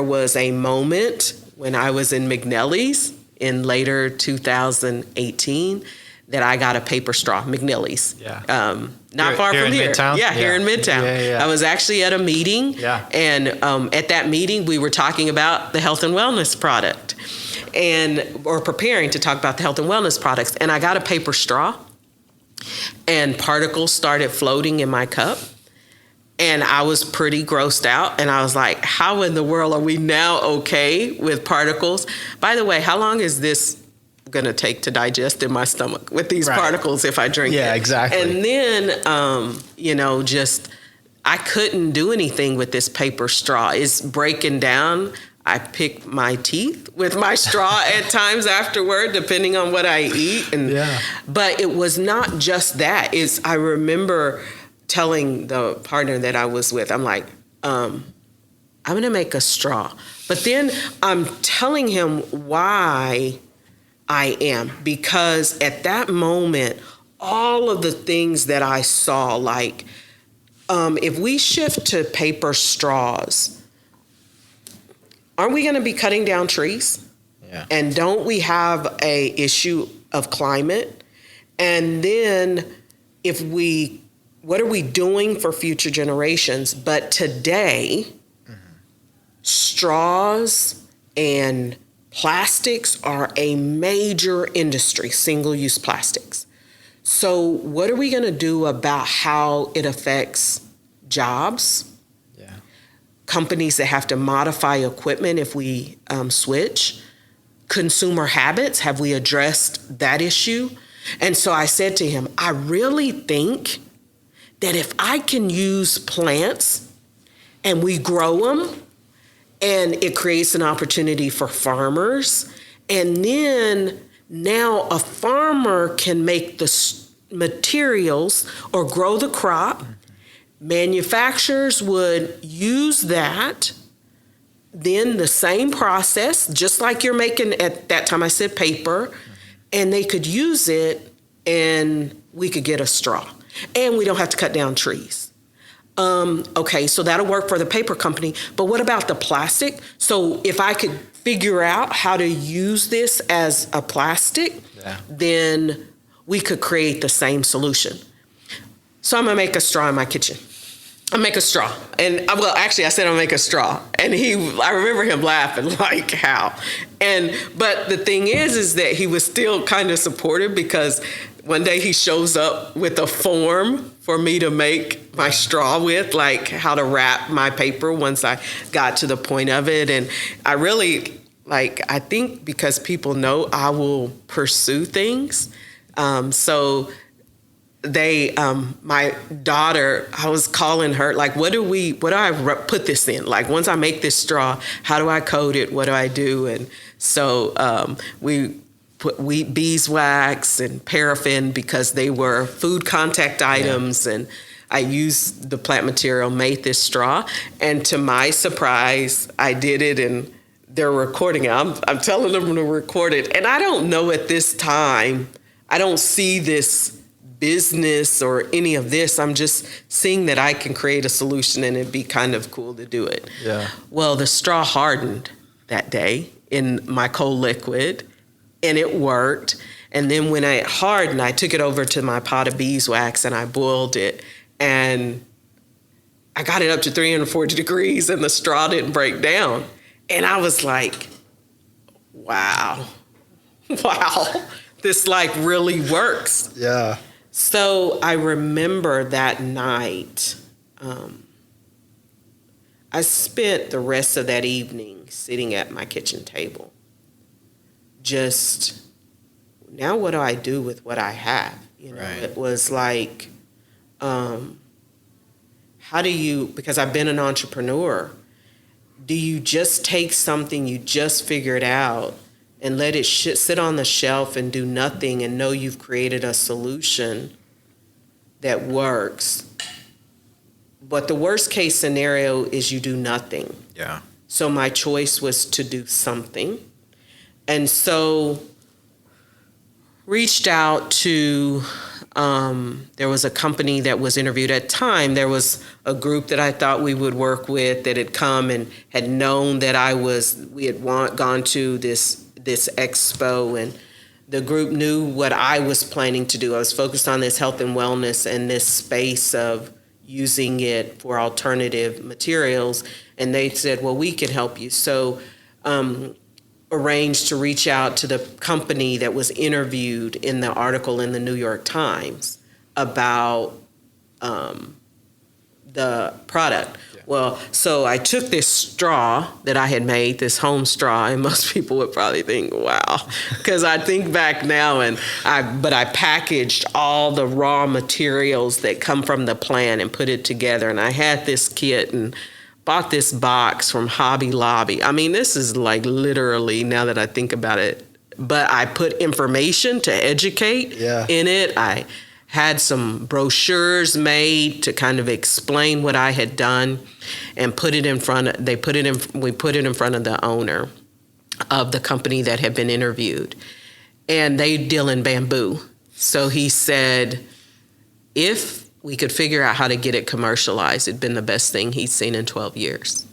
there was a moment when I was in McNally's in later 2018 that I got a paper straw, McNally's. Yeah. Not far from here. Midtown? Yeah, here in Midtown. Yeah. I was actually at a meeting. Yeah. And at that meeting, we were talking about the health and wellness product or preparing to talk about the health and wellness products. And I got a paper straw and particles started floating in my cup. And I was pretty grossed out. And I was like, how in the world are we now okay with particles? By the way, how long is this going to take to digest in my stomach with these particles if I drink it? Yeah, exactly. And then, I couldn't do anything with this paper straw. It's breaking down. I pick my teeth with my straw at times afterward, depending on what I eat. But it was not just that. I remember telling the partner that I was with, I'm like, I'm going to make a straw. But then I'm telling him why I am, because at that moment, all of the things that I saw, like if we shift to paper straws, aren't we going to be cutting down trees? Yeah. And don't we have a issue of climate? And then what are we doing for future generations? But today, straws and plastics are a major industry, single-use plastics. So what are we going to do about how it affects jobs? Yeah. Companies that have to modify equipment if we switch? Consumer habits, have we addressed that issue? And so I said to him, I really think that if I can use plants and we grow them, and it creates an opportunity for farmers. And then now a farmer can make the materials or grow the crop. Manufacturers would use that, then the same process, just like you're making, at that time I said paper, and they could use it and we could get a straw. And we don't have to cut down trees. Okay, so that'll work for the paper company, but what about the plastic? So if I could figure out how to use this as a plastic, then we could create the same solution. So I'm gonna make a straw in my kitchen. I make a straw, and I said I'll make a straw, and I remember him laughing, like, how? But the thing is that he was still kind of supportive, because one day he shows up with a form for me to make my straw with, like how to wrap my paper once I got to the point of it. And I really, I think because people know I will pursue things. So my daughter, I was calling her, like, what do I put this in? Like, once I make this straw, how do I coat it? What do I do? And so we put beeswax and paraffin, because they were food contact items. And I used the plant material, made this straw. And to my surprise, I did it, and they're recording it. I'm telling them to record it. And I don't know at this time, I don't see this business or any of this. I'm just seeing that I can create a solution and it'd be kind of cool to do it. Yeah. Well, the straw hardened that day in my cold liquid, and it worked. And then when it hardened, I took it over to my pot of beeswax and I boiled it, and I got it up to 340 degrees and the straw didn't break down. And I was like, wow, this really works. Yeah. So I remember that night, I spent the rest of that evening sitting at my kitchen table. Just, now what do I do with what I have? Right. It was like, how do you, because I've been an entrepreneur, do you just take something you just figured out and let it sit on the shelf and do nothing and know you've created a solution that works? But the worst case scenario is you do nothing. Yeah. So my choice was to do something. And so reached out to There was a company that was interviewed at the time. There was a group that I thought we would work with that had come and had known that we had gone to this expo, and the group knew what I was planning to do. I was focused on this health and wellness and this space of using it for alternative materials. And they said, well, we can help you. So arranged to reach out to the company that was interviewed in the article in the New York Times about the product. Yeah. Well, so I took this straw that I had made, this home straw, and most people would probably think, wow, because I think back now, but I packaged all the raw materials that come from the plant and put it together, and I had this kit and bought this box from Hobby Lobby. I mean, this is like literally, now that I think about it, but I put information to educate in it. I had some brochures made to kind of explain what I had done and we put it in front of the owner of the company that had been interviewed. And they deal in bamboo. So he said, if we could figure out how to get it commercialized, it'd been the best thing he'd seen in 12 years.